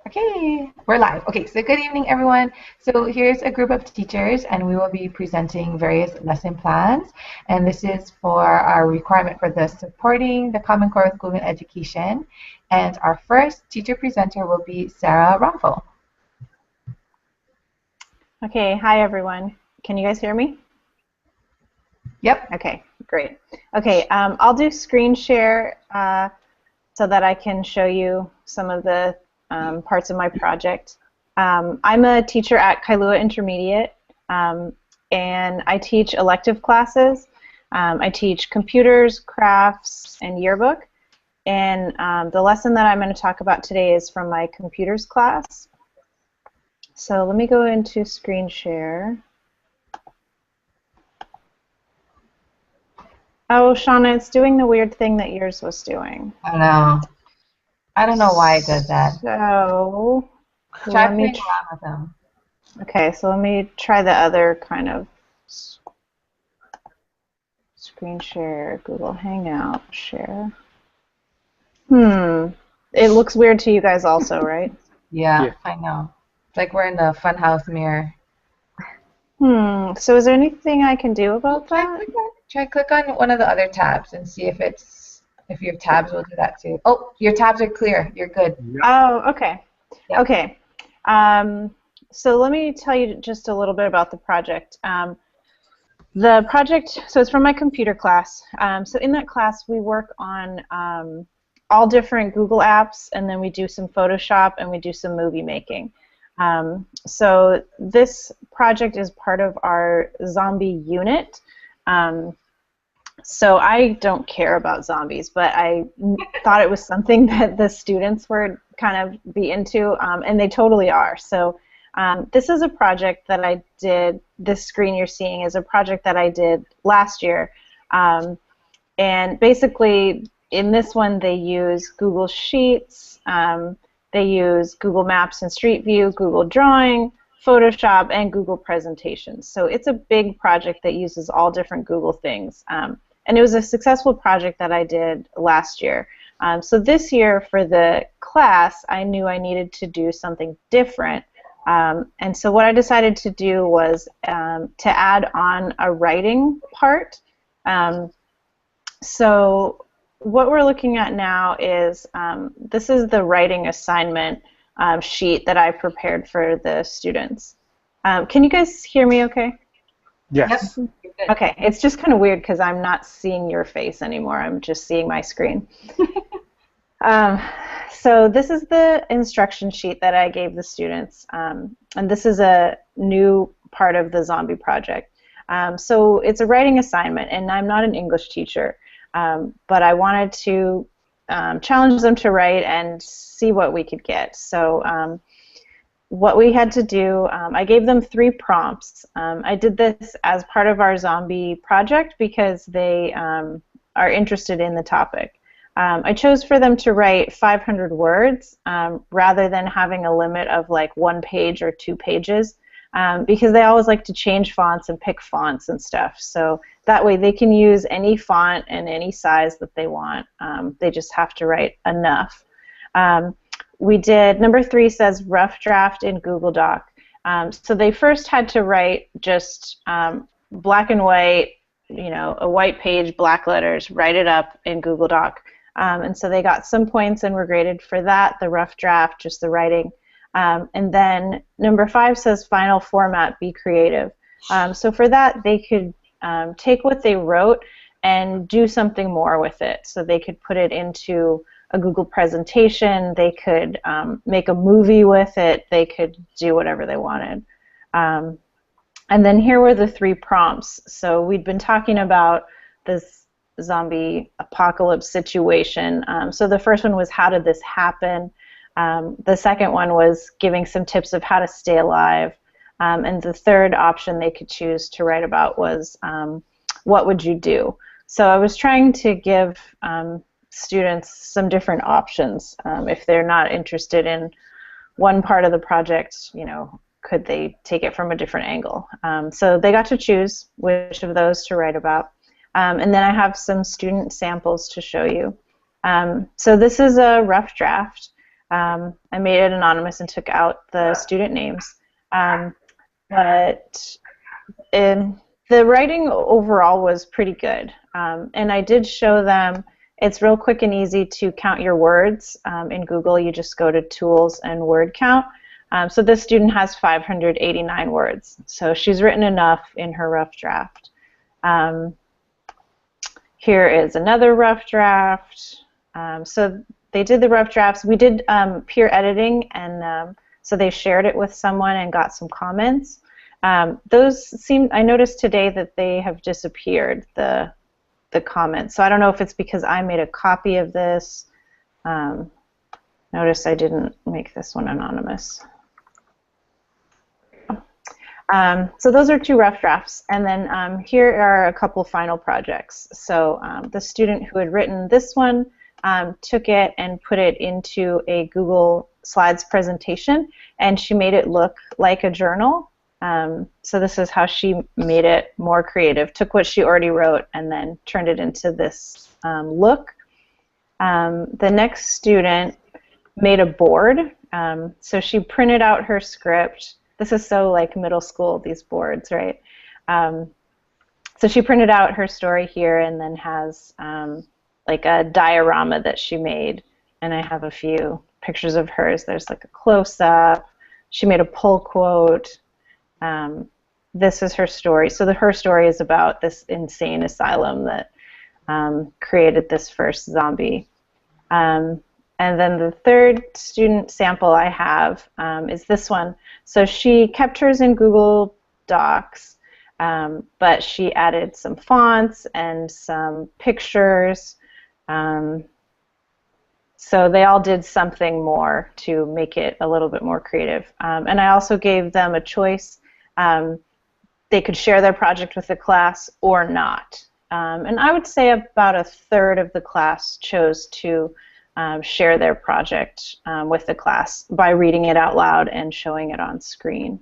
Okay, we're live. Okay, so good evening, everyone. So here's a group of teachers, and we will be presenting various lesson plans. And this is for our requirement for the supporting the Common Core with Google Education. And our first teacher presenter will be Sara Romfo. Okay, hi everyone. Can you guys hear me? Yep. Okay, great. Okay, I'll do screen share so that I can show you some of the parts of my project. I'm a teacher at Kailua Intermediate, and I teach elective classes. I teach computers, crafts, and yearbook. And the lesson that I'm going to talk about today is from my computers class. So let me go into screen share. Oh, Shauna, it's doing the weird thing that yours was doing. I know. I don't know why it does that. So try playing around with them. Okay, so let me try the other kind of screen share, Google Hangout share. It looks weird to you guys also, right? Yeah, I know. It's like we're in the funhouse mirror. So is there anything I can do about that? Try click on one of the other tabs and see if your tabs will do that too. Oh, your tabs are clear. You're good. Oh, okay. Yep. Okay. So let me tell you just a little bit about the project. The project, so it's from my computer class. So in that class, we work on all different Google apps, and then we do some Photoshop, and we do some movie making. So this project is part of our zombie unit. So I don't care about zombies, but I thought it was something that the students would kind of be into, and they totally are. So this is a project that I did, this screen you're seeing is a project that I did last year. And basically, in this one, they use Google Sheets, they use Google Maps and Street View, Google Drawing, Photoshop, and Google Presentations. So it's a big project that uses all different Google things. And it was a successful project that I did last year. So this year for the class, I knew I needed to do something different. And so what I decided to do was to add on a writing part. So what we're looking at now is this is the writing assignment sheet that I prepared for the students. Can you guys hear me okay? Yes. Yep. Okay, it's just kind of weird because I'm not seeing your face anymore. I'm just seeing my screen. So this is the instruction sheet that I gave the students, and this is a new part of the zombie project. So it's a writing assignment, and I'm not an English teacher, but I wanted to challenge them to write and see what we could get. So what we had to do, I gave them 3 prompts. I did this as part of our zombie project because they are interested in the topic. I chose for them to write 500 words rather than having a limit of like 1 page or 2 pages because they always like to change fonts and pick fonts and stuff. So that way they can use any font and any size that they want. They just have to write enough. We did, number 3 says rough draft in Google Doc. So they first had to write just black and white, you know, a white page, black letters, write it up in Google Doc. And so they got some points and were graded for that, the rough draft, just the writing. And then number 5 says final format, be creative. So for that, they could take what they wrote and do something more with it. So they could put it into a Google presentation, they could make a movie with it, they could do whatever they wanted. And then here were the 3 prompts. So we'd been talking about this zombie apocalypse situation. So the first one was, how did this happen? The second one was giving some tips of how to stay alive. And the third option they could choose to write about was, what would you do? So I was trying to give students some different options. If they're not interested in one part of the project, you know, could they take it from a different angle? So they got to choose which of those to write about. And then I have some student samples to show you. So this is a rough draft. I made it anonymous and took out the student names. But the writing overall was pretty good. And I did show them, it's real quick and easy to count your words. In Google, you just go to Tools and Word Count. So this student has 589 words. So she's written enough in her rough draft. Here is another rough draft. So they did the rough drafts. We did peer editing, and so they shared it with someone and got some comments. Those seem, I noticed today that they have disappeared, the comments. So I don't know if it's because I made a copy of this. Notice I didn't make this one anonymous. So those are 2 rough drafts, and then here are a couple final projects. So the student who had written this one took it and put it into a Google Slides presentation, and she made it look like a journal. So this is how she made it more creative. Took what she already wrote and then turned it into this look. The next student made a board. So she printed out her script. This is so like middle school, these boards, right? So she printed out her story here and then has like a diorama that she made. And I have a few pictures of hers. There's like a close-up. She made a pull quote. This is her story. So her story is about this insane asylum that created this first zombie. And then the third student sample I have is this one. So she kept hers in Google Docs, but she added some fonts and some pictures. So they all did something more to make it a little bit more creative. And I also gave them a choice. They could share their project with the class or not. And I would say about a third of the class chose to share their project with the class by reading it out loud and showing it on screen.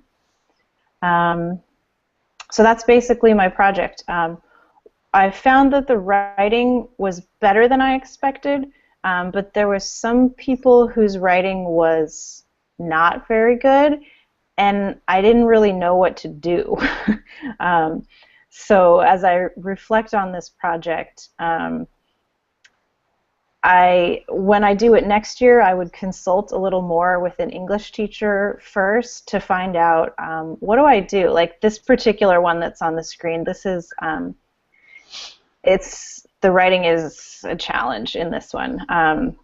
So that's basically my project. I found that the writing was better than I expected, but there was some people whose writing was not very good, and I didn't really know what to do. So as I reflect on this project, when I do it next year, I would consult a little more with an English teacher first to find out what do I do. Like this particular one that's on the screen, this is, the writing is a challenge in this one.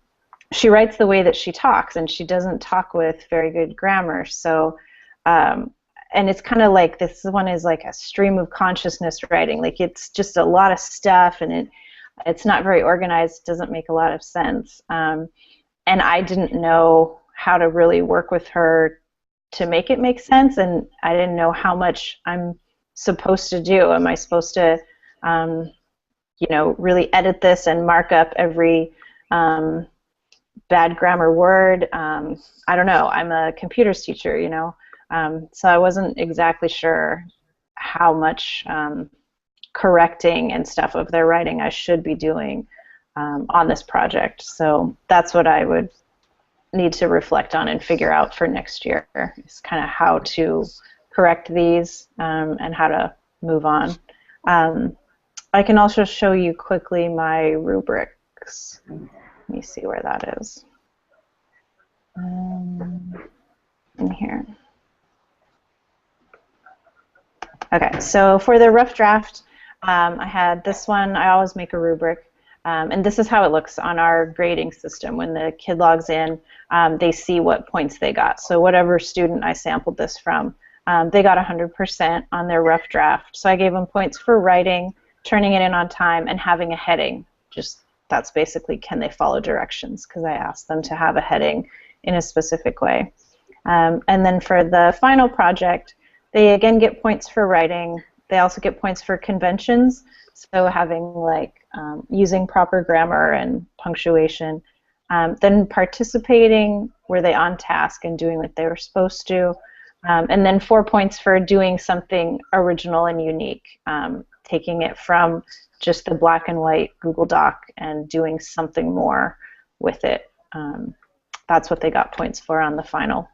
She writes the way that she talks, and she doesn't talk with very good grammar. So, and it's kind of like this one is like a stream of consciousness writing. Like it's just a lot of stuff, and it's not very organized, doesn't make a lot of sense. And I didn't know how to really work with her to make it make sense, and I didn't know how much I'm supposed to do. Am I supposed to, you know, really edit this and mark up every bad grammar word? I don't know. I'm a computers teacher, you know, so I wasn't exactly sure how much correcting and stuff of their writing I should be doing on this project. So that's what I would need to reflect on and figure out for next year, is kind of how to correct these and how to move on. I can also show you quickly my rubrics. Let me see where that is. In here. Okay, so for the rough draft, I had this one. I always make a rubric, and this is how it looks on our grading system. When the kid logs in, they see what points they got. So whatever student I sampled this from, they got 100% on their rough draft. So I gave them points for writing, turning it in on time, and having a heading. Just that's basically, can they follow directions, because I asked them to have a heading in a specific way. And then for the final project, they again get points for writing. They also get points for conventions, so having like using proper grammar and punctuation. Then participating, were they on task and doing what they were supposed to. And then 4 points for doing something original and unique, taking it from just the black and white Google Doc and doing something more with it. that's what they got points for on the final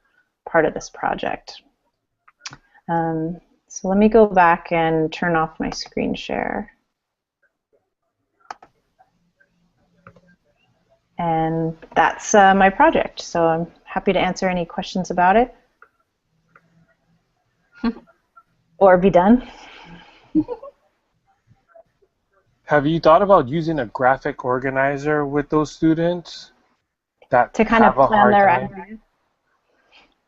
part of this project. So let me go back and turn off my screen share. And that's my project. So I'm happy to answer any questions about it. Or be done. Have you thought about using a graphic organizer with those students that to kind of have a plan hard their time? ideas?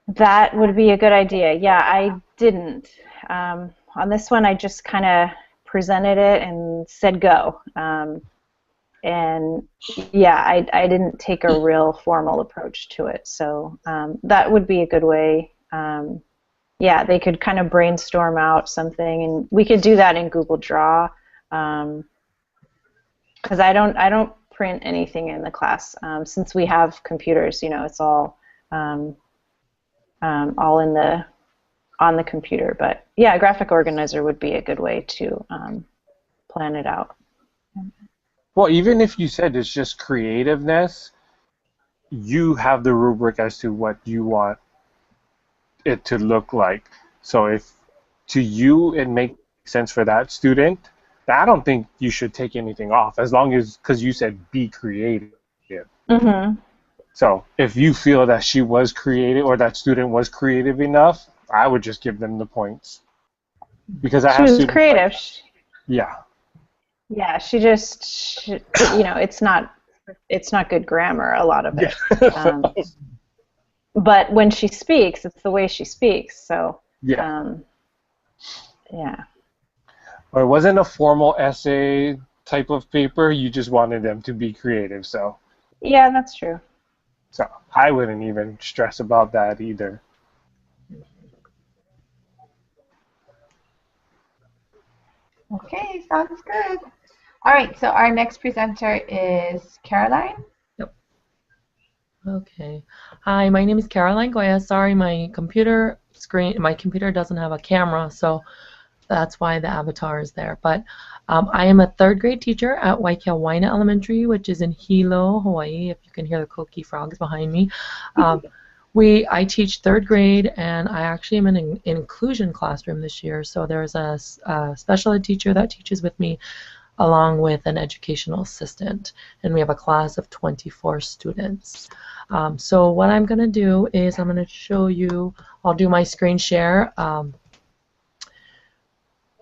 That would be a good idea. Yeah, I didn't. On this one, I just kind of presented it and said go. And yeah, I didn't take a real formal approach to it. So that would be a good way. Yeah, they could kind of brainstorm out something, and we could do that in Google Draw. Because I don't print anything in the class. Since we have computers, you know, it's all in on the computer. But yeah, a graphic organizer would be a good way to plan it out. Well, even if you said it's just creativeness, you have the rubric as to what you want it to look like. So if to you it makes sense for that student, I don't think you should take anything off, as long as, because you said be creative. Mm-hmm. So if you feel that she was creative or that student was creative enough, I would just give them the points. Because I She have was students creative. like, yeah. Yeah, she just, you know, it's not good grammar, a lot of it. Yeah. But when she speaks, it's the way she speaks. So Yeah. yeah. Or it wasn't a formal essay type of paper. You just wanted them to be creative. So Yeah, that's true. I wouldn't even stress about that either. Okay, sounds good. All right, so our next presenter is Caroline. Yep. Okay. Hi, my name is Caroline Goya. Sorry, my computer doesn't have a camera, so that's why the avatar is there. But I am a third grade teacher at Waikawaina Elementary, which is in Hilo, Hawaii, if you can hear the koki frogs behind me. I teach third grade, and I actually am in an inclusion classroom this year. So there's a special ed teacher that teaches with me, along with an educational assistant, and we have a class of 24 students. So what I'm going to do is I'm going to show you, I'll do my screen share.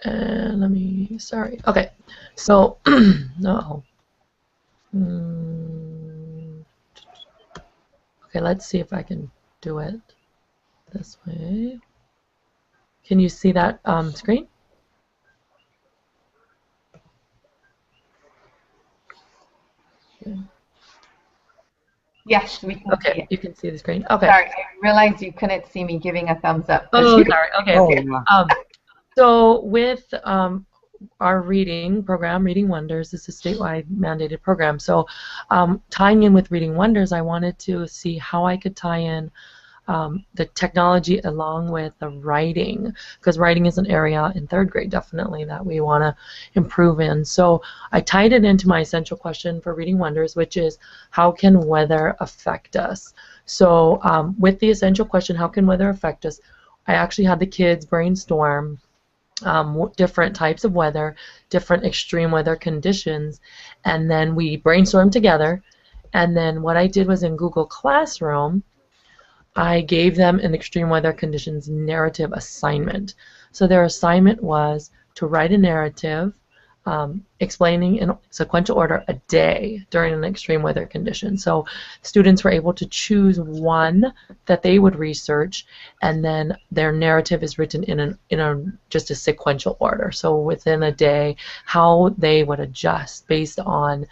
And sorry. Okay, so, no. Okay, let's see if I can do it this way. Can you see that screen? Okay. Yes, we can see Okay, it. you can see the screen. Okay. Sorry, I realized you couldn't see me giving a thumbs up. Oh, sorry. Okay. Oh, So with our reading program, Reading Wonders, is a statewide mandated program. So tying in with Reading Wonders, I wanted to see how I could tie in the technology along with the writing, because writing is an area in third grade definitely that we want to improve in. So I tied it into my essential question for Reading Wonders, which is, how can weather affect us? So with the essential question, how can weather affect us, I actually had the kids brainstorm different types of weather, different extreme weather conditions, and then we brainstormed together. And then what I did was, in Google Classroom, I gave them an extreme weather conditions narrative assignment. So their assignment was to write a narrative explaining in sequential order a day during an extreme weather condition. So students were able to choose one that they would research, and then their narrative is written in just a sequential order. So within a day, how they would adjust based on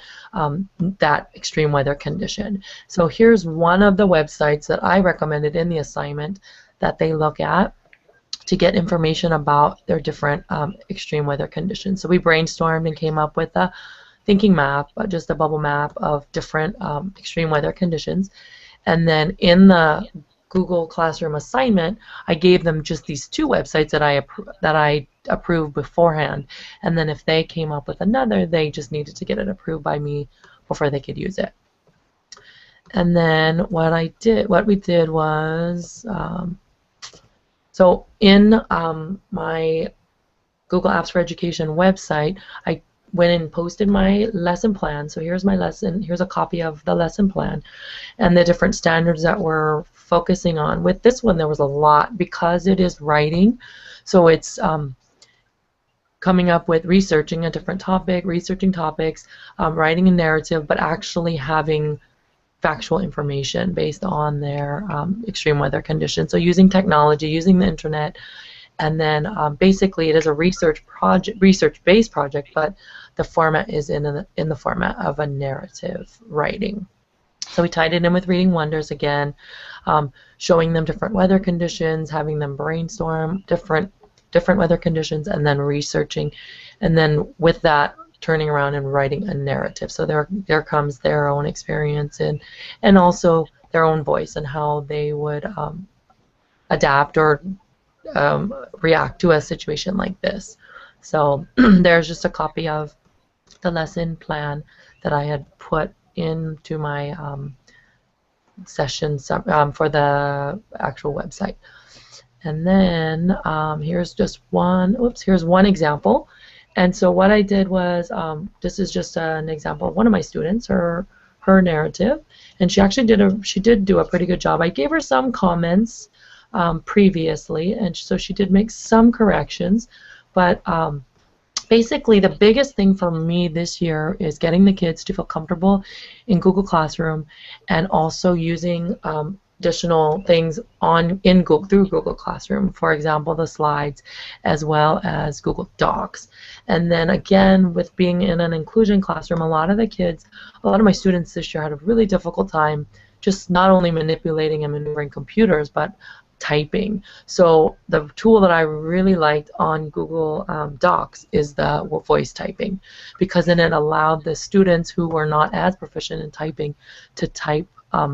that extreme weather condition. So here's one of the websites that I recommended in the assignment that they look at to get information about their different extreme weather conditions. So we brainstormed and came up with a thinking map, just a bubble map of different extreme weather conditions. And then in the Google Classroom assignment, I gave them just these two websites that I approved beforehand. And then if they came up with another, they just needed to get it approved by me before they could use it. And then what we did was, so in my Google Apps for Education website, I went and posted my lesson plan. So here's my lesson, here's a copy of the lesson plan and the different standards that we're focusing on. With this one, there was a lot because it is writing. So it's coming up with researching a different topic, researching topics, writing a narrative, but actually having factual information based on their extreme weather conditions. So using technology, using the internet, and then basically it is a research-based project, but the format is in the format of a narrative writing. So we tied it in with Reading Wonders again, showing them different weather conditions, having them brainstorm different weather conditions, and then researching, and then with that turning around and writing a narrative. So there comes their own experience and also their own voice and how they would adapt or react to a situation like this. So there's just a copy of the lesson plan that I had put into my sessions for the actual website. And then here's just here's one example. And so what I did was, this is just an example of one of my students, her narrative, and she actually did do a pretty good job. I gave her some comments previously, and so she did make some corrections, but basically the biggest thing for me this year is getting the kids to feel comfortable in Google Classroom and also using additional things through Google Classroom, for example, the slides, as well as Google Docs. And then again, with being in an inclusion classroom, a lot of my students this year had a really difficult time just not only manipulating and maneuvering computers, but typing. So the tool that I really liked on Google Docs is the voice typing, because then it allowed the students who were not as proficient in typing to type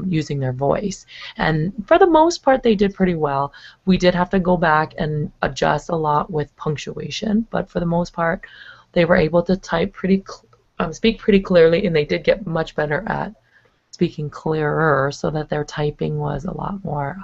using their voice. And for the most part, they did pretty well. We did have to go back and adjust a lot with punctuation, but for the most part, they were able to type speak pretty clearly, and they did get much better at speaking clearer, so that their typing was a lot more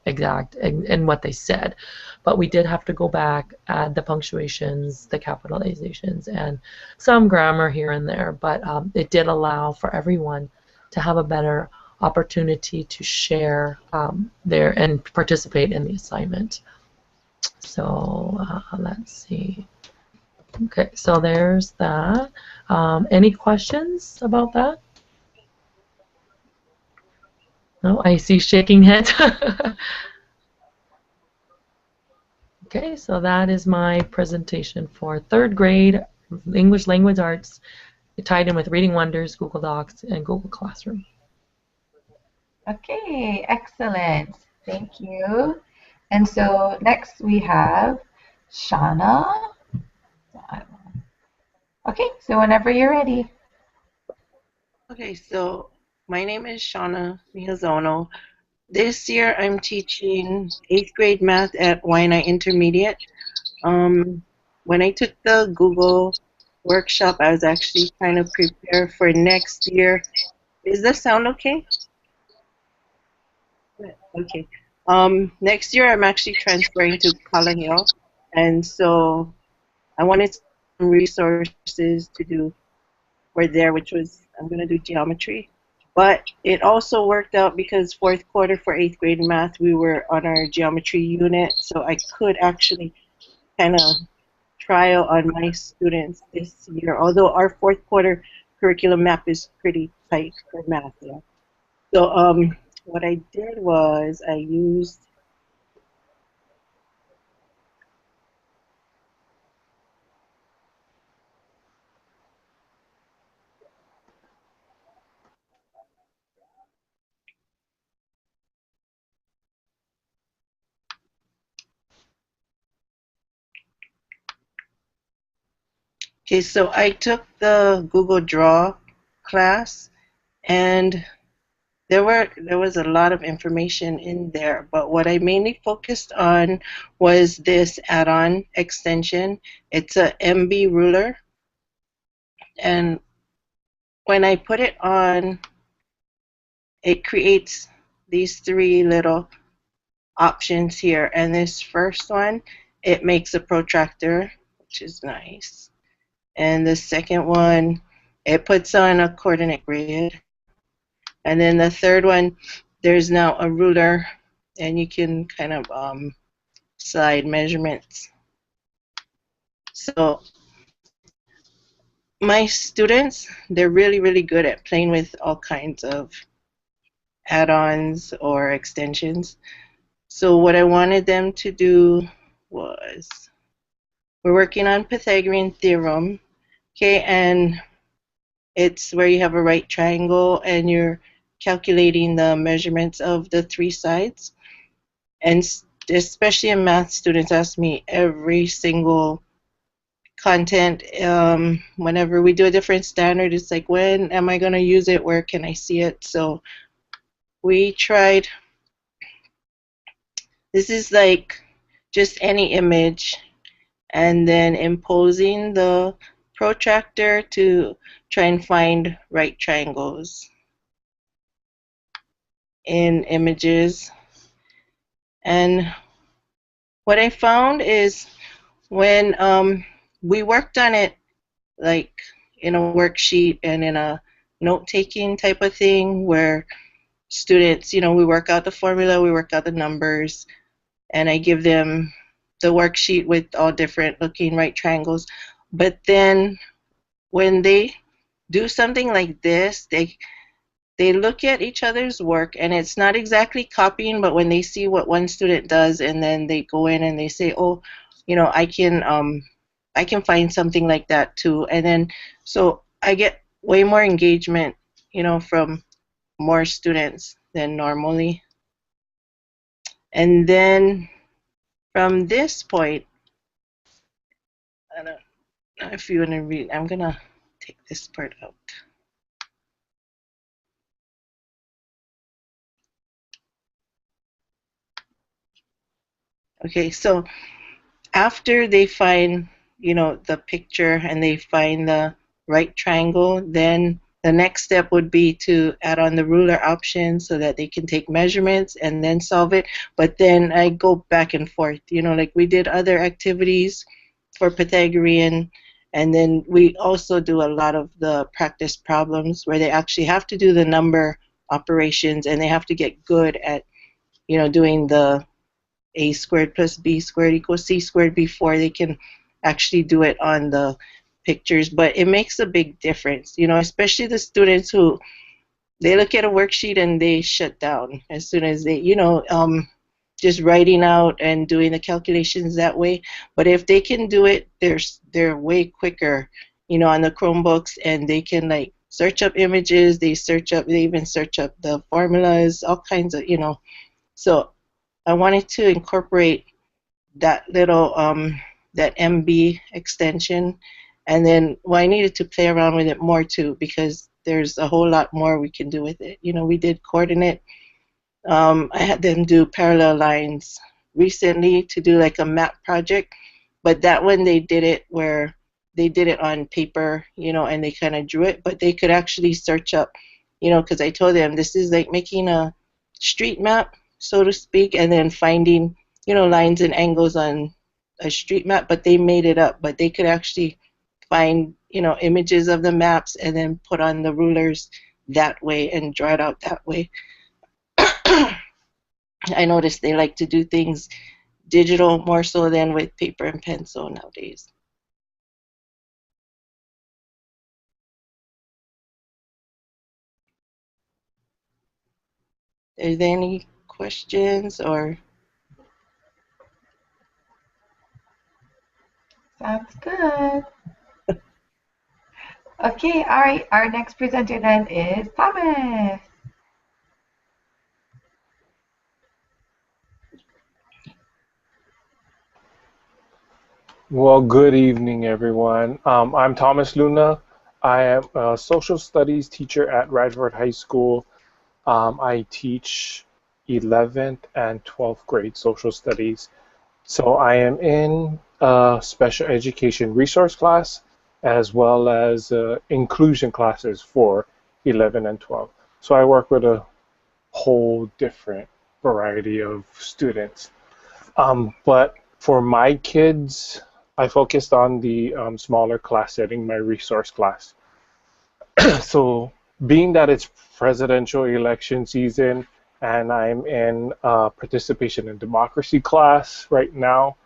exact in what they said. But we did have to go back, add the punctuations, the capitalizations, and some grammar here and there, but it did allow for everyone to have a better opportunity to share and participate in the assignment. So let's see. Okay, so there's that. Any questions about that? No, I see shaking head. Okay, so that is my presentation for 3rd grade English Language Arts, tied in with Reading Wonders, Google Docs, and Google Classroom. Okay, excellent. Thank you. And so next we have Shauna. Okay, so whenever you're ready. Okay, so my name is Shauna Miyazono. This year I'm teaching 8th grade math at Waianae Intermediate. When I took the Google workshop, I was actually trying to prepare for next year. Is the sound okay? Okay. Next year I'm actually transferring to Kalaheo, and so I wanted some resources to do for there, which was I'm going to do geometry. But it also worked out because 4th quarter for 8th grade math, we were on our geometry unit, so I could actually kind of trial on my students this year, although our 4th quarter curriculum map is pretty tight for math. Yeah. So what I did was I used okay, so I took the Google Draw class, and there was a lot of information in there, but what I mainly focused on was this add-on extension. It's a MB ruler, and when I put it on it creates these three little options here. And this first one, it makes a protractor, which is nice. And the second one, it puts on a coordinate grid. And then the third one, there's now a ruler, and you can kind of slide measurements. So my students, they're really, really good at playing with all kinds of add-ons or extensions. So what I wanted them to do was, we're working on Pythagorean theorem, okay, and it's where you have a right triangle and you're calculating the measurements of the three sides. And especially in math, students ask me every single content. Whenever we do a different standard, it's like, when am I going to use it? Where can I see it? So we tried, this is like just any image, and then imposing the protractor to try and find right triangles in images. And what I found is when we worked on it like in a worksheet and in a note-taking type of thing where students, you know, we work out the formula, we work out the numbers, and I give them the worksheet with all different looking right triangles. But then when they do something like this, they look at each other's work, and it's not exactly copying, but when they see what one student does, and then they go in and they say, oh, you know, I can find something like that too. And then so I get way more engagement, you know, from more students than normally. And then from this point, I don't know if you want to read, I'm gonna take this part out. Okay, so after they find, you know, the picture and they find the right triangle, then the next step would be to add on the ruler option so that they can take measurements and then solve it. But then I go back and forth, you know, like we did other activities for Pythagorean, and then we also do a lot of the practice problems where they actually have to do the number operations, and they have to get good at, you know, doing the a squared plus b squared equals c squared before they can actually do it on the pictures. But it makes a big difference, you know, especially the students who, they look at a worksheet and they shut down as soon as they, you know, just writing out and doing the calculations that way. But if they can do it, they're way quicker, you know, on the Chromebooks, and they can like search up images, they even search up the formulas, all kinds of, you know. So I wanted to incorporate that little that MB extension, and then, well, I needed to play around with it more too, because there's a whole lot more we can do with it. You know, we did coordinate. I had them do parallel lines recently to do like a map project, but that one they did it where they did it on paper, you know, and they kind of drew it, but they could actually search up, you know, because I told them this is like making a street map, so to speak, and then finding, you know, lines and angles on a street map, but they made it up. But they could actually find, you know, images of the maps and then put on the rulers that way and draw it out that way. I noticed they like to do things digital more so than with paper and pencil nowadays. Are there any questions or? Sounds good. Okay, all right. Our next presenter then is Thomas. Well, good evening, everyone. I'm Thomas Luna. I am a social studies teacher at Radford High School. I teach 11th and 12th grade social studies. So I am in special education resource class as well as inclusion classes for 11 and 12. So I work with a whole different variety of students. But for my kids, I focused on the smaller class setting, my resource class. So, being that it's presidential election season and I'm in participation in democracy class right now,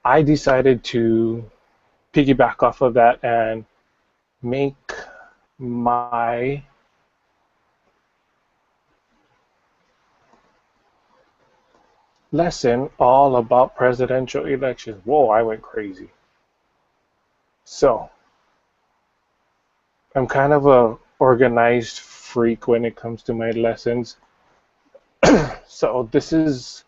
I decided to piggyback off of that and make my lesson all about presidential elections. Whoa, I went crazy. So, I'm kind of a organized freak when it comes to my lessons. So, this is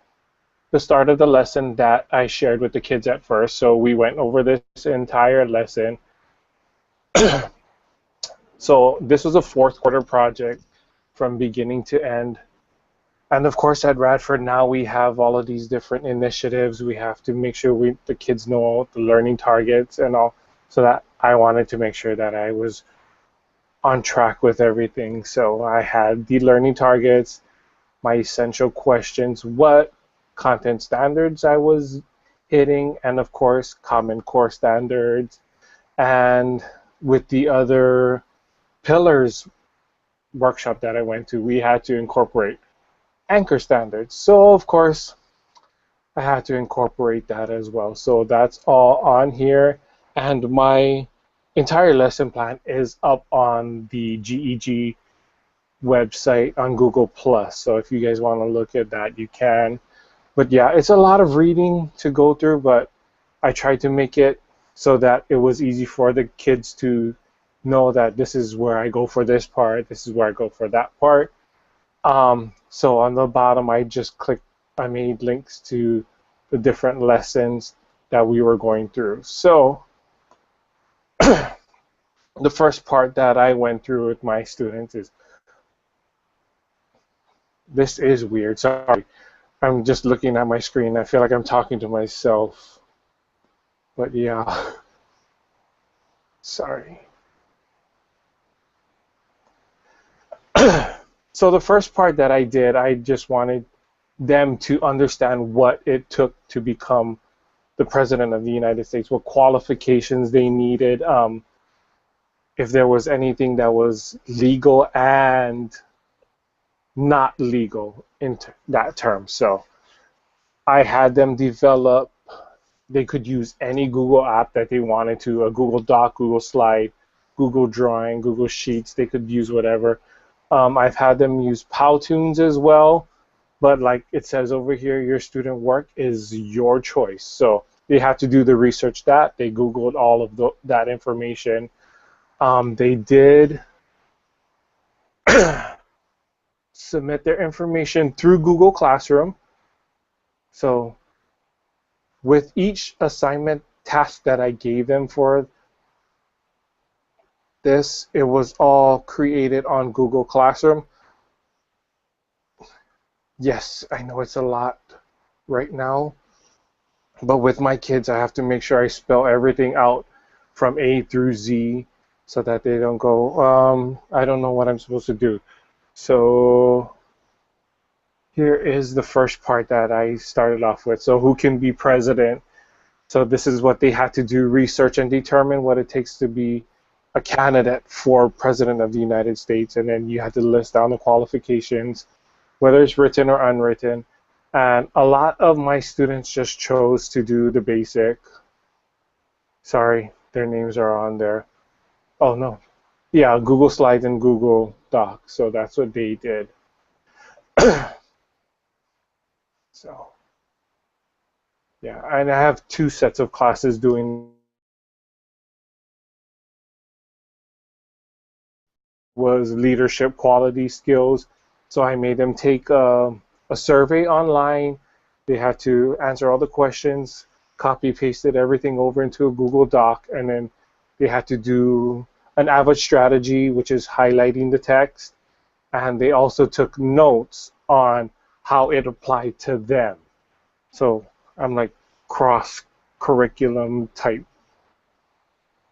the start of the lesson that I shared with the kids at first. So, we went over this entire lesson. So, this was a fourth quarter project from beginning to end. And of course, at Radford now we have all of these different initiatives. We have to make sure the kids know the learning targets and all. So that I wanted to make sure that I was on track with everything. So I had the learning targets, my essential questions, what content standards I was hitting, and of course, Common Core standards. And with the other pillars workshop that I went to, we had to incorporate anchor standards. So of course, I had to incorporate that as well. So that's all on here. And my entire lesson plan is up on the GEG website on Google Plus. So if you guys want to look at that, you can. But yeah, it's a lot of reading to go through, but I tried to make it so that it was easy for the kids to know that this is where I go for this part, this is where I go for that part. So on the bottom, I made links to the different lessons that we were going through. So the first part that I went through with my students is, this is weird, sorry. I'm just looking at my screen. I feel like I'm talking to myself. But yeah, sorry. So the first part that I did, I just wanted them to understand what it took to become the President of the United States, what qualifications they needed, if there was anything that was legal and not legal in that term. So I had them develop, they could use any Google app that they wanted to, a Google Doc, Google Slide, Google Drawing, Google Sheets, they could use whatever. I've had them use Powtoons as well, but like it says over here, your student work is your choice. So they have to do the research that, they Googled all of that information. They did submit their information through Google Classroom. So with each assignment task that I gave them for this, it was all created on Google Classroom. Yes, I know it's a lot right now, but with my kids, I have to make sure I spell everything out from A through Z so that they don't go, I don't know what I'm supposed to do. So here is the first part that I started off with. So who can be president? So this is what they had to do, research and determine what it takes to be a candidate for President of the United States. And then you had to list down the qualifications, whether it's written or unwritten. And a lot of my students just chose to do the basic. Sorry, their names are on there. Oh, no. Yeah, Google Slides and Google Docs. So that's what they did. So, yeah, and I have 2 sets of classes doing was leadership quality skills. So I made them take a survey online. They had to answer all the questions, copy pasted everything over into a Google Doc, and then they had to do an average strategy, which is highlighting the text. And they also took notes on how it applied to them. So I'm like cross curriculum type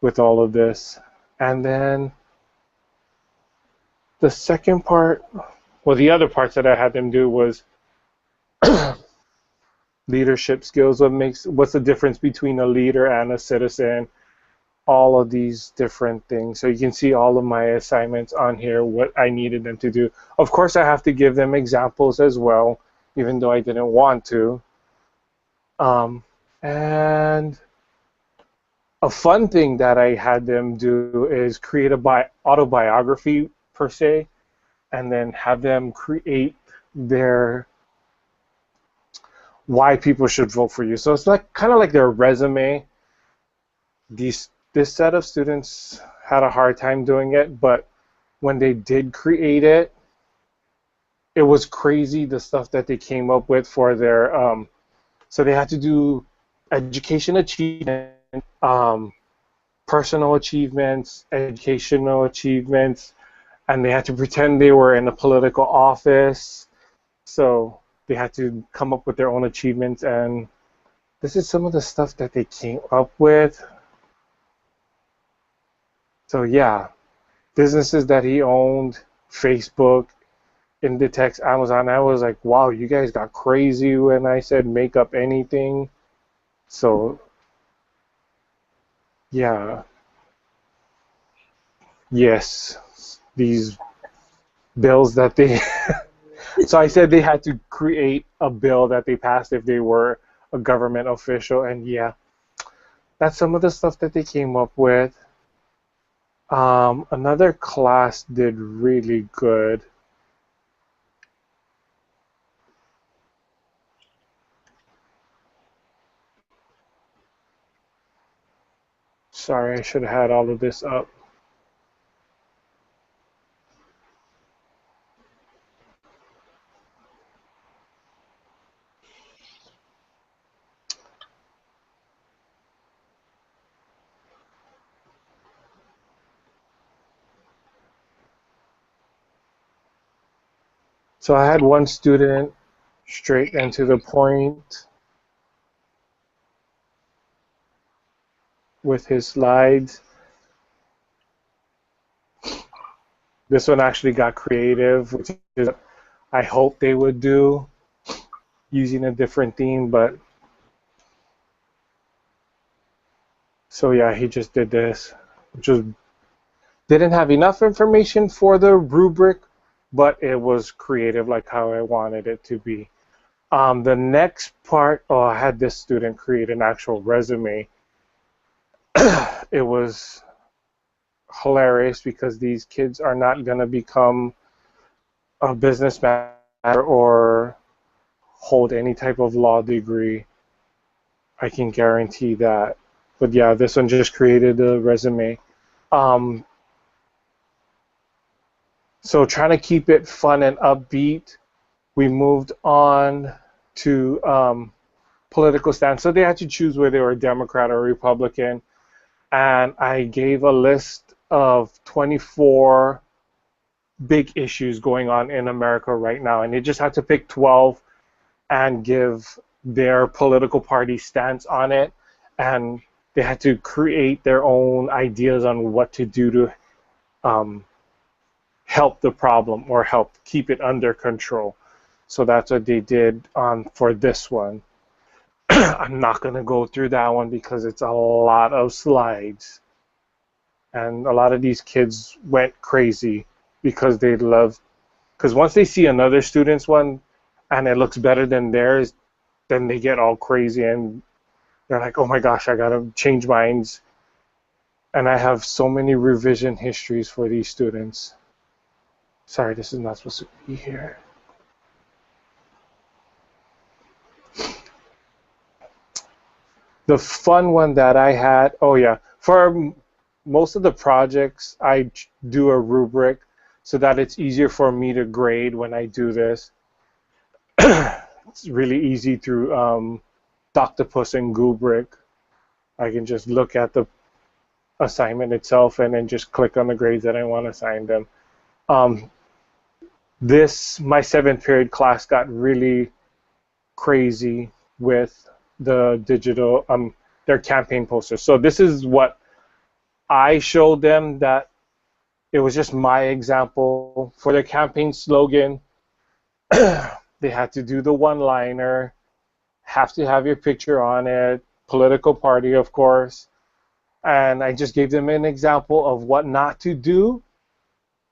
with all of this. And then the second part, well, the other parts that I had them do was leadership skills. What's the difference between a leader and a citizen? All of these different things. So you can see all of my assignments on here, what I needed them to do. Of course, I have to give them examples as well, even though I didn't want to. And a fun thing that I had them do is create a autobiography per se, and then have them create their why people should vote for you. So it's like kind of like their resume. This set of students had a hard time doing it, but when they did create it, it was crazy the stuff that they came up with for their so they had to do education achievement, personal achievements, educational achievements, and they had to pretend they were in a political office. So they had to come up with their own achievements, and this is some of the stuff that they came up with. So yeah, businesses that he owned, Facebook, Inditex, Amazon. I was like, wow, you guys got crazy when I said make up anything. So yeah, yes, these bills that they so I said they had to create a bill that they passed if they were a government official, and yeah, that's some of the stuff that they came up with. Another class did really good. Sorry, I should have had all of this up. So I had one student straight and to the point with his slides. This one actually got creative, which is I hope they would do using a different theme, but so yeah, he just did this, which was didn't have enough information for the rubric, but it was creative like how I wanted it to be. The next part, oh, I had this student create an actual resume. It was hilarious because these kids are not going to become a businessman or hold any type of law degree. I can guarantee that. But yeah, this one just created a resume. So trying to keep it fun and upbeat, we moved on to political stance. So they had to choose whether they were Democrat or Republican. And I gave a list of 24 big issues going on in America right now. And they just had to pick 12 and give their political party stance on it. And they had to create their own ideas on what to do to help the problem or help keep it under control. So that's what they did for this one. I'm not going to go through that one because it's a lot of slides. And a lot of these kids went crazy because they love, because once they see another student's one and it looks better than theirs, then they get all crazy and they're like, oh my gosh, I got to change minds. And I have so many revision histories for these students. Sorry, this is not supposed to be here. The fun one that I had, oh yeah, for most of the projects, I do a rubric so that it's easier for me to grade when I do this. It's really easy through Doctopus and Gubrick. I can just look at the assignment itself and then just click on the grades that I want to assign them. My 7th period class got really crazy with the digital, their campaign posters. So this is what I showed them, that it was just my example for their campaign slogan. They had to do the one-liner, have to have your picture on it, political party, of course. And I just gave them an example of what not to do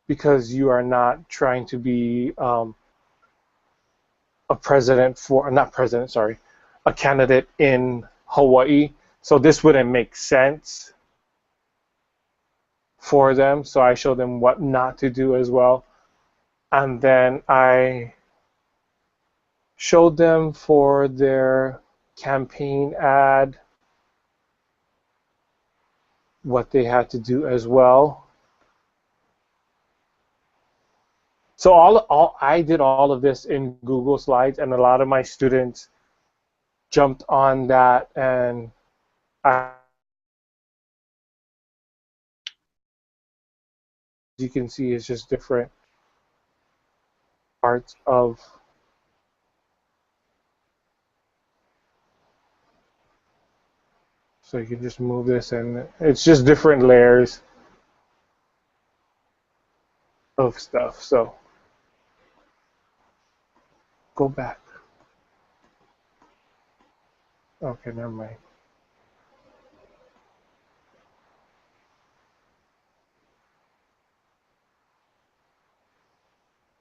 because you are not trying to be a president for, not president, sorry, a candidate in Hawaii. So this wouldn't make sense for them. So I showed them what not to do as well. And then I showed them for their campaign ad what they had to do as well. So all I did all of this in Google Slides, and a lot of my students jumped on that, and as you can see, it's just different parts of. So you can just move this, and it's just different layers of stuff. So go back. Okay, never mind.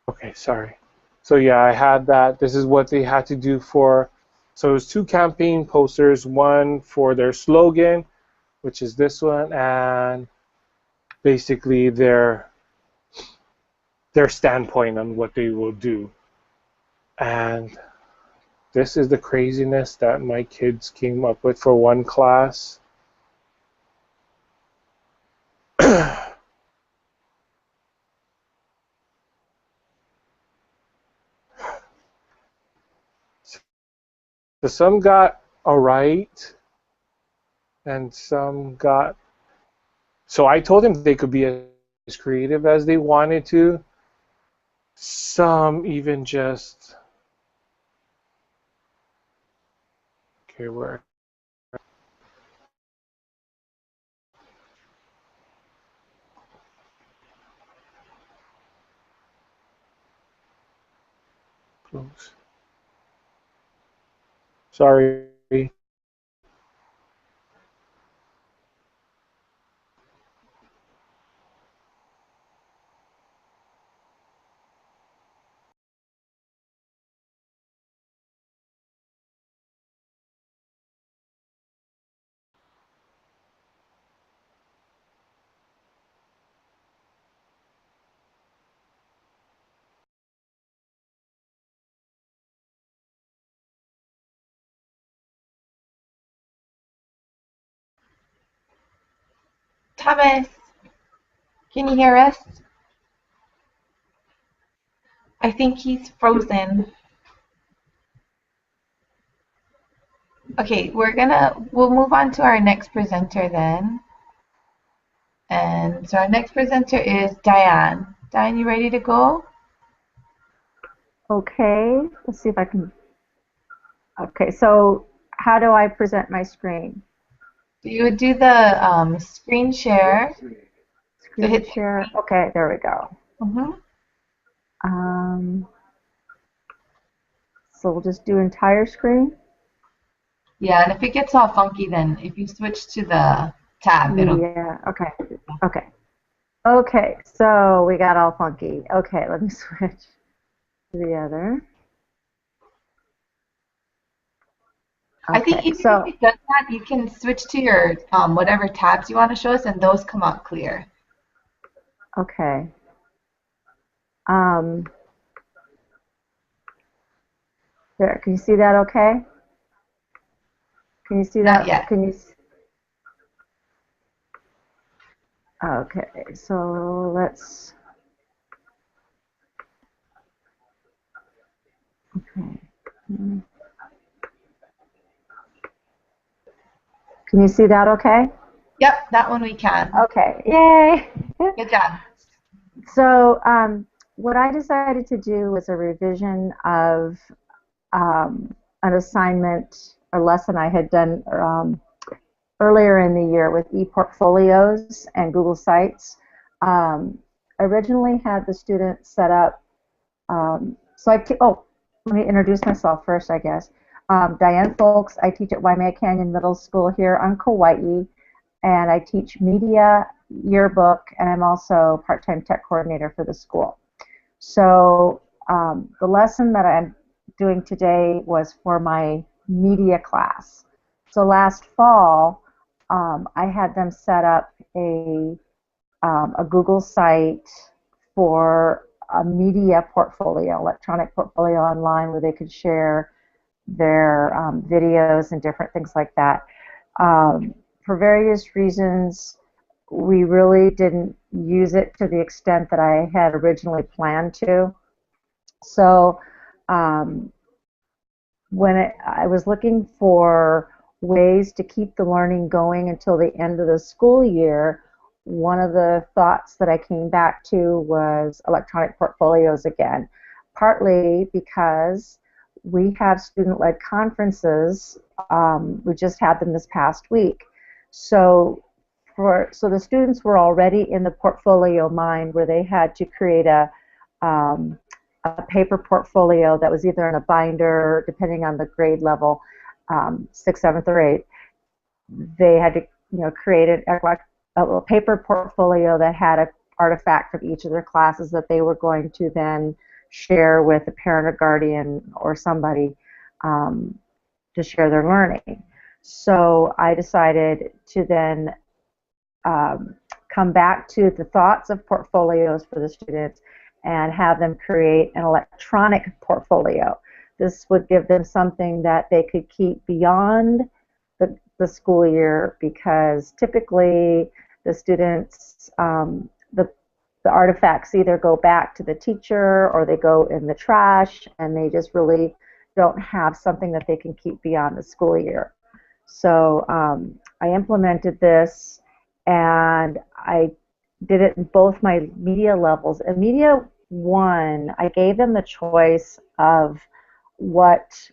Okay, sorry. So yeah, I had that. This is what they had to do for. So it was 2 campaign posters, one for their slogan, which is this one, and basically their standpoint on what they will do. And this is the craziness that my kids came up with for one class. So some got a right, and some got. So I told them they could be as creative as they wanted to. Some even just. Okay, where? Close. Sorry. Thomas, can you hear us? I think he's frozen. Okay, we'll move on to our next presenter then. And so our next presenter is Diane. Diane, you ready to go? Okay, let's see if I can. Okay, so how do I present my screen? So you would do the screen share. Screen hit share. Okay, there we go. Mm-hmm. So we'll just do entire screen. Yeah, and if it gets all funky, then if you switch to the tab, it'll. Yeah. Okay. Okay. Okay. So we got all funky. Okay, let me switch to the other. I think Okay, even so if it does that, you can switch to your whatever tabs you want to show us, and those come out clear. okay. There. Can you see that? Okay. Can you see that? Not yet. Can you? Okay. So let's. Okay. Can you see that? Okay. Yep, that one we can. Okay. Yay. Good job. So what I decided to do was a revision of an assignment or lesson I had done earlier in the year with e-portfolios and Google Sites. Originally had the students set up So let me introduce myself first, I guess. Diane Foulks. I teach at Waimea Canyon Middle School here on Kauai, and I teach media, yearbook, and I'm also part-time tech coordinator for the school. So the lesson that I'm doing today was for my media class. So last fall, I had them set up a Google site for a media portfolio, electronic portfolio online where they could share their videos and different things like that. For various reasons, we really didn't use it to the extent that I had originally planned to. So I was looking for ways to keep the learning going until the end of the school year, one of the thoughts that I came back to was electronic portfolios again, partly because we have student-led conferences. We just had them this past week. So the students were already in the portfolio mind where they had to create a paper portfolio that was either in a binder, depending on the grade level, 6th, 7th, or 8th. They had to create a paper portfolio that had an artifact of each of their classes that they were going to then share with a parent or guardian or somebody to share their learning. So I decided to then come back to the thoughts of portfolios for the students and have them create an electronic portfolio. This would give them something that they could keep beyond the school year, because typically the students, the artifacts either go back to the teacher or they go in the trash, and they just really don't have something that they can keep beyond the school year. So I implemented this, and I did it in both my media levels. In Media 1, I gave them the choice of what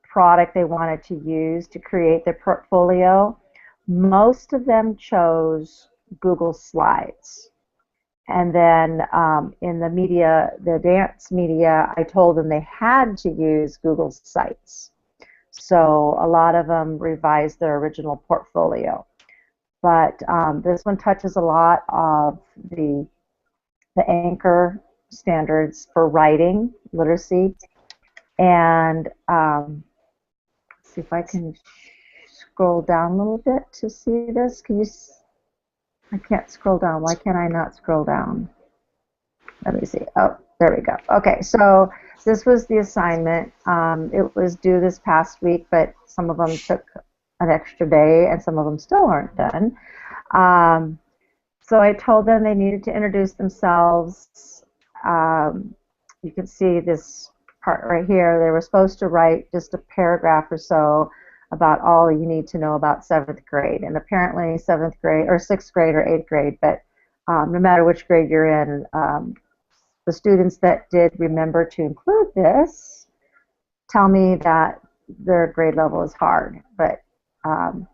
product they wanted to use to create their portfolio. Most of them chose Google Slides. And then in the dance media, I told them they had to use Google Sites. So a lot of them revised their original portfolio. But this one touches a lot of the anchor standards for writing, literacy. And let's see if I can scroll down a little bit to see this. I can't scroll down. Why can't I not scroll down? Let me see. Oh, there we go. Okay, so this was the assignment. It was due this past week, but some of them took an extra day, and some of them still aren't done. So I told them they needed to introduce themselves. You can see this part right here. They were supposed to write just a paragraph or so about all you need to know about 7th grade. And apparently 7th grade, or 6th grade, or 8th grade, but no matter which grade you're in, the students that did remember to include this tell me that their grade level is hard. But and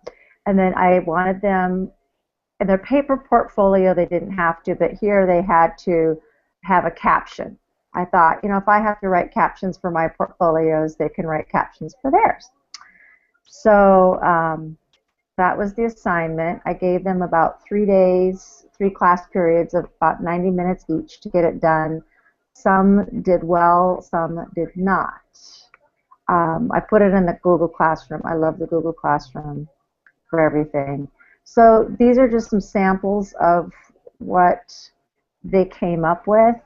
then I wanted them, in their paper portfolio they didn't have to, but here they had to have a caption. I thought, if I have to write captions for my portfolios, they can write captions for theirs. So that was the assignment. I gave them about 3 days, 3 class periods of about 90 minutes each to get it done. Some did well, some did not. I put it in the Google Classroom. I love the Google Classroom for everything. So these are just some samples of what they came up with.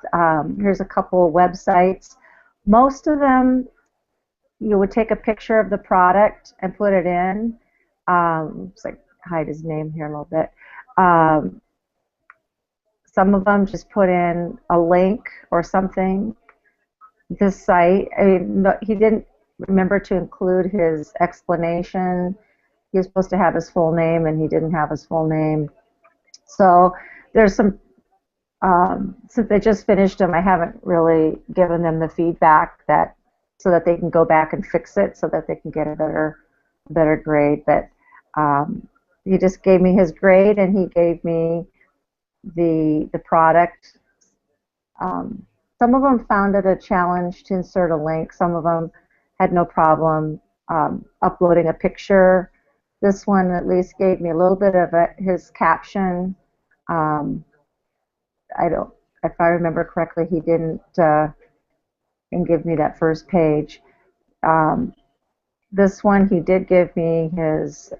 Here's a couple of websites. Most of them, you would take a picture of the product and put it in. Looks like hide his name here a little bit. Some of them just put in a link or something. This site, he didn't remember to include his explanation. He was supposed to have his full name, and he didn't have his full name. So there's some, since they just finished them, I haven't really given them the feedback so that they can go back and fix it so that they can get a better grade. But he just gave me his grade, and he gave me the product Some of them found it a challenge to insert a link. Some of them had no problem uploading a picture. This one at least gave me a little bit of his caption. Um, I don't, if I remember correctly, he didn't give me that first page. This one, he did give me his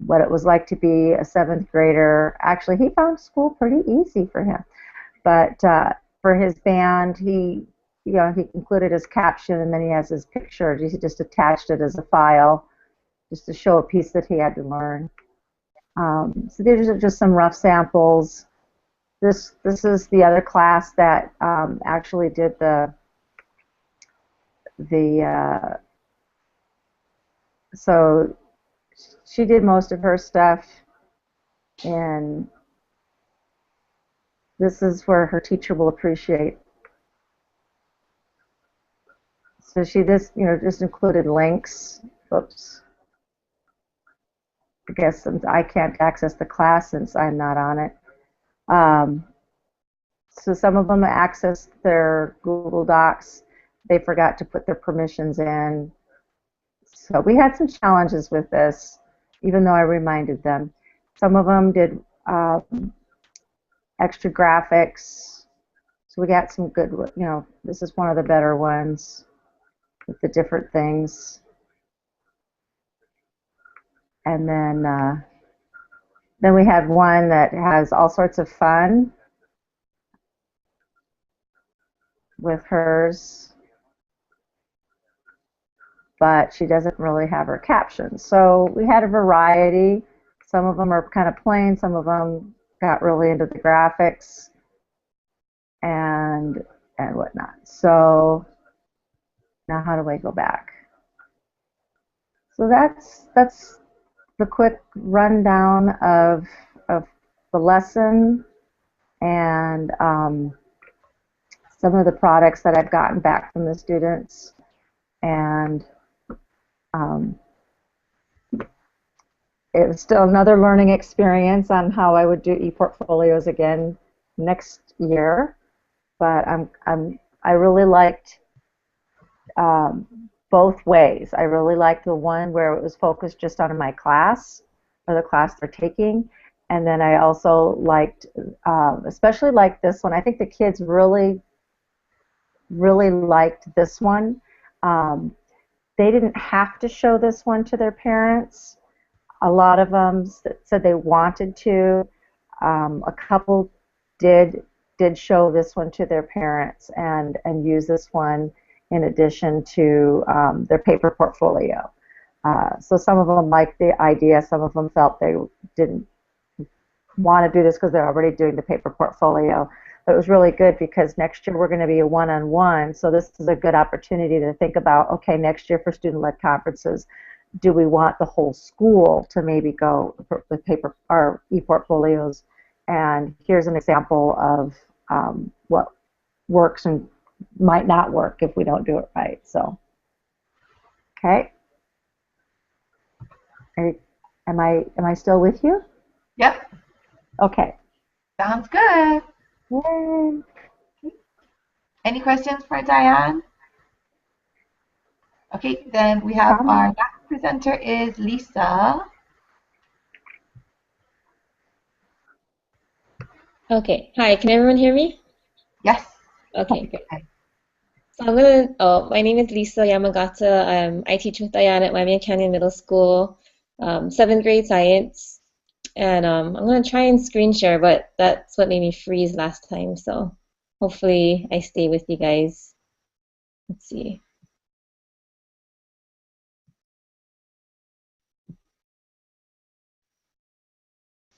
what it was like to be a seventh grader. Actually, he found school pretty easy for him. But for his band, he included his caption, and then he has his picture. He just attached it as a file, just to show a piece that he had to learn. So these are just some rough samples. This is the other class that actually did the so she did most of her stuff, and this is where her teacher will appreciate. So she just included links. Oops. I guess since I can't access the class since I'm not on it. So some of them accessed their Google Docs. They forgot to put their permissions in. So we had some challenges with this, even though I reminded them. Some of them did extra graphics. So we got some good, this is one of the better ones with the different things. And then we had one that has all sorts of fun with hers, but she doesn't really have her captions. So we had a variety. Some of them are kind of plain, some of them got really into the graphics and whatnot. So now how do I go back? So that's the quick rundown of the lesson and some of the products that I've gotten back from the students. And it was still another learning experience on how I would do e-portfolios again next year. But I really liked both ways. I really liked the one where it was focused just on my class or the class they're taking, and then I also liked, especially like this one. I think the kids really liked this one. They didn't have to show this one to their parents. A lot of them said they wanted to. A couple did show this one to their parents and use this one in addition to their paper portfolio. So some of them liked the idea. Some of them felt they didn't want to do this because they're already doing the paper portfolio. But it was really good because next year we're going to be a one-on-one. So this is a good opportunity to think about, okay, next year for student-led conferences, do we want the whole school to maybe go with paper or e-portfolios? And here's an example of what works and might not work if we don't do it right. So, okay. Am I still with you? Yep. Okay. Sounds good. Yay. Any questions for Diane? Okay, then we have our last presenter is Lisa. Okay. Hi, can everyone hear me? Yes. Okay, great. So my name is Lisa Yamagata. I teach with Diane at Waimea Canyon Middle School, 7th grade science. And I'm going to try and screen share, but that's what made me freeze last time. So hopefully I stay with you guys. Let's see.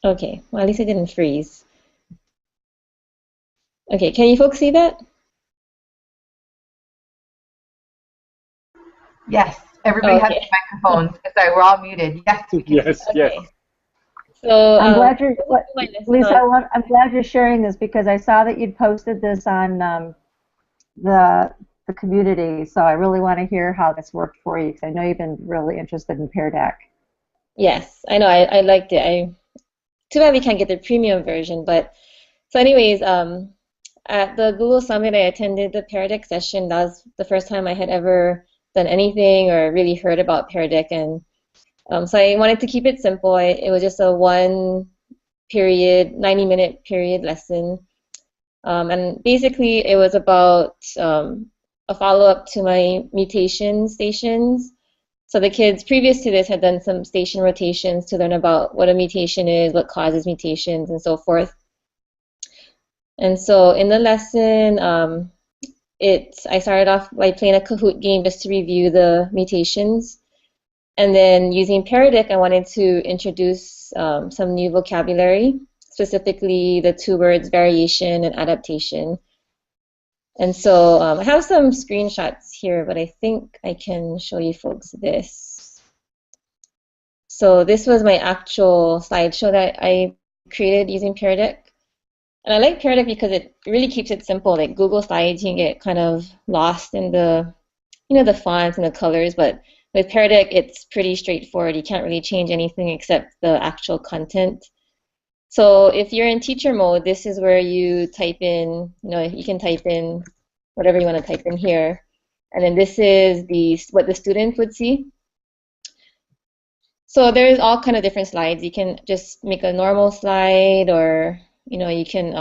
Okay, well, at least I didn't freeze. Okay, can you folks see that? Yes, everybody has their microphones. Sorry, we're all muted. Yes, we can. Yes, yes. Okay. So I'm glad you're, Lisa. I'm glad you're sharing this because I saw that you'd posted this on the community. So I really want to hear how this worked for you because I know you've been really interested in Pear Deck. Yes, I know. I liked it. Too bad we can't get the premium version, but so anyways, at the Google Summit, I attended the Pear Deck session. That was the first time I had ever done anything or really heard about Pear Deck, and so I wanted to keep it simple. It was just a 1 period, 90-minute period lesson. And basically, it was about a follow-up to my mutation stations. So the kids previous to this had done some station rotations to learn about what a mutation is, what causes mutations, and so forth. And so in the lesson, I started off by playing a Kahoot game just to review the mutations. And then using Pear Deck, I wanted to introduce some new vocabulary, specifically the two words variation and adaptation. And so I have some screenshots here, but I think I can show you folks this. So this was my actual slideshow that I created using Pear Deck. And I like Pear Deck because it really keeps it simple. Like Google Slides, you can get kind of lost in the, the fonts and the colors, but with Pear Deck, it's pretty straightforward. You can't really change anything except the actual content. So if you're in teacher mode, this is where you type in, you can type in whatever you want to type in here. And then this is what the student would see. So there's all kind of different slides. You can just make a normal slide, or, you can,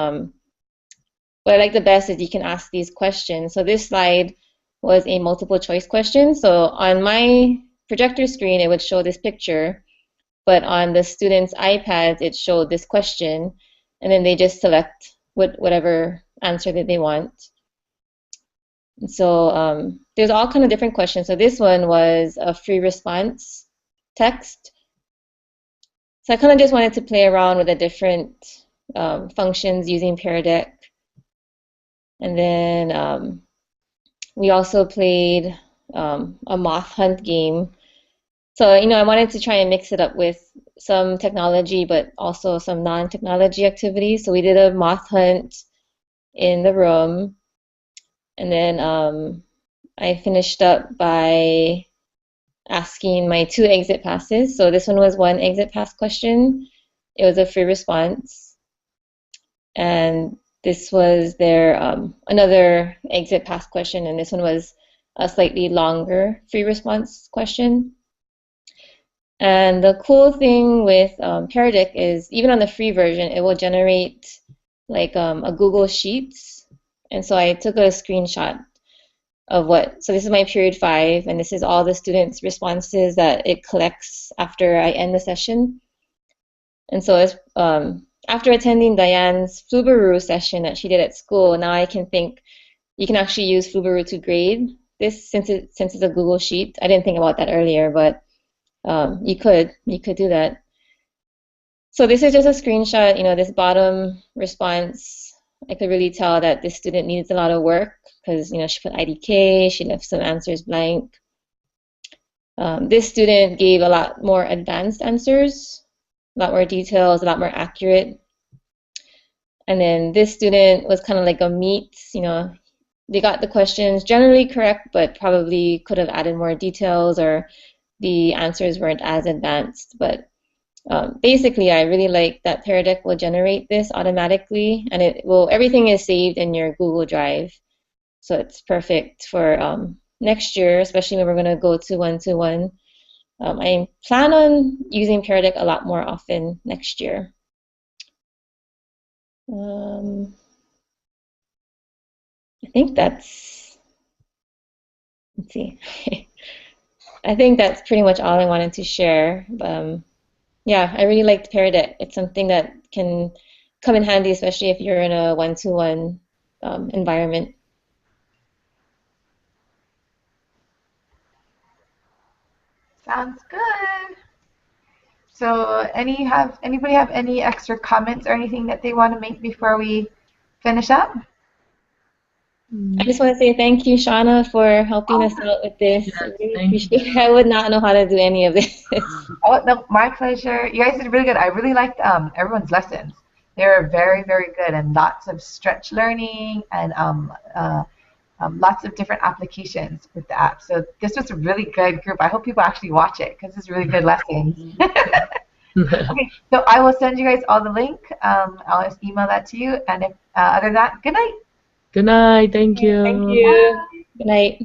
what I like the best is you can ask these questions. So this slide was a multiple choice question. So on my projector screen, it would show this picture, but on the students' iPads, it showed this question, and then they just select whatever answer that they want. And so there's all kind of different questions. So this one was a free response text. So I kind of just wanted to play around with the different functions using Pear Deck. And then we also played a moth hunt game. So, I wanted to try and mix it up with some technology, but also some non-technology activities. So we did a moth hunt in the room. And then I finished up by asking my 2 exit passes. So this one was 1 exit pass question. It was a free response. And this was their another exit pass question, and this one was a slightly longer free response question. And the cool thing with Pear Deck is even on the free version, it will generate like a Google Sheets. And so I took a screenshot of so this is my period 5, and this is all the students' responses that it collects after I end the session. And so it's after attending Diane's Flubaroo session that she did at school, now I can think you can actually use Flubaroo to grade this since it's a Google Sheet. I didn't think about that earlier, but you could do that. So this is just a screenshot. This bottom response, I could really tell that this student needs a lot of work because she put IDK, she left some answers blank. This student gave a lot more advanced answers, a lot more details, a lot more accurate. And then this student was kind of like a meet, they got the questions generally correct, but probably could have added more details, or the answers weren't as advanced. But basically, I really like that Pear Deck will generate this automatically, and everything is saved in your Google Drive. So it's perfect for next year, especially when we're going to go to one-to-one. I plan on using Pear Deck a lot more often next year. I think that's, let's see. I think that's pretty much all I wanted to share. Yeah, I really liked Pear Deck. It's something that can come in handy, especially if you're in a one-to-one environment. Sounds good. So anybody have any extra comments or anything that they want to make before we finish up? I just want to say thank you, Shauna, for helping us out with this. Yes, I really thank appreciate it. I would not know how to do any of this. Oh, no, my pleasure. You guys did really good. I really liked everyone's lessons. They were very, very good, and lots of stretch learning and lots of different applications with the app. So this was a really good group. I hope people actually watch it because it's really good lessons. Okay, so I will send you guys all the link. I'll just email that to you. And if other than that, good night. Good night. Thank Thank you. you. Good night.